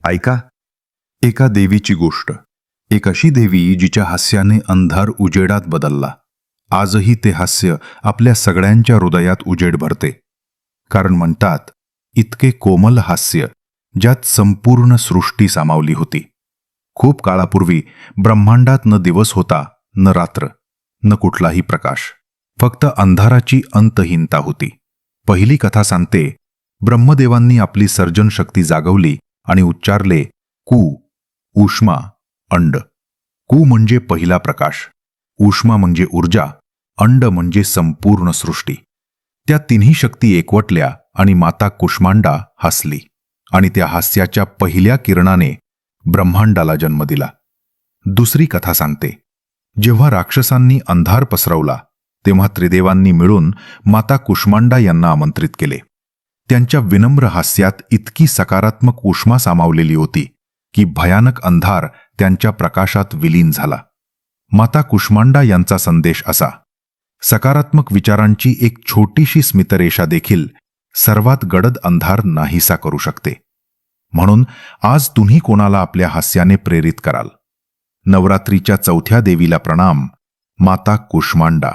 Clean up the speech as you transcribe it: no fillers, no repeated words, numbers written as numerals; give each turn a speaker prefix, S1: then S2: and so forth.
S1: ऐका, एका देवीची गोष्ट. एक अशी देवी जिच्या हास्याने अंधार उजेडात बदलला. आजही ते हास्य आपल्या सगळ्यांच्या हृदयात उजेड भरते. कारण म्हणतात, इतके कोमल हास्य ज्यात संपूर्ण सृष्टी सामावली होती. खूप काळापूर्वी ब्रह्मांडात न दिवस होता, न रात्र, न कुठलाही प्रकाश. फक्त अंधाराची अंतहीनता होती. पहिली कथा सांगते, ब्रह्मदेवांनी आपली सर्जन शक्ती जागवली आणि उच्चारले, कू, ऊष्मा, अंड. कू म्हणजे पहिला प्रकाश, ऊष्मा म्हणजे ऊर्जा, अंड म्हणजे संपूर्ण सृष्टी. त्या तिन्ही शक्ती एकवटल्या आणि माता कुष्मांडा हसली आणि त्या हास्याच्या पहिल्या किरणाने ब्रह्मांडाला जन्म दिला. दुसरी कथा सांगते, जेव्हा राक्षसांनी अंधार पसरवला तेव्हा त्रिदेवांनी मिळून माता कुष्मांडा यांना आमंत्रित केले. त्यांच्या विनम्र हास्यात इतकी सकारात्मक ऊष्मा सामावलेली होती की भयानक अंधार त्यांच्या प्रकाशात विलीन झाला. माता कुष्मांडा यांचा संदेश असा, सकारात्मक विचारांची एक छोटीशी स्मितरेषा देखील सर्वात गडद अंधार नाहीसा करू शकते. म्हणून आज तुम्ही कोणाला आपल्या हास्याने प्रेरित कराल? नवरात्रीच्या चौथ्या देवीला प्रणाम, माता कुष्मांडा.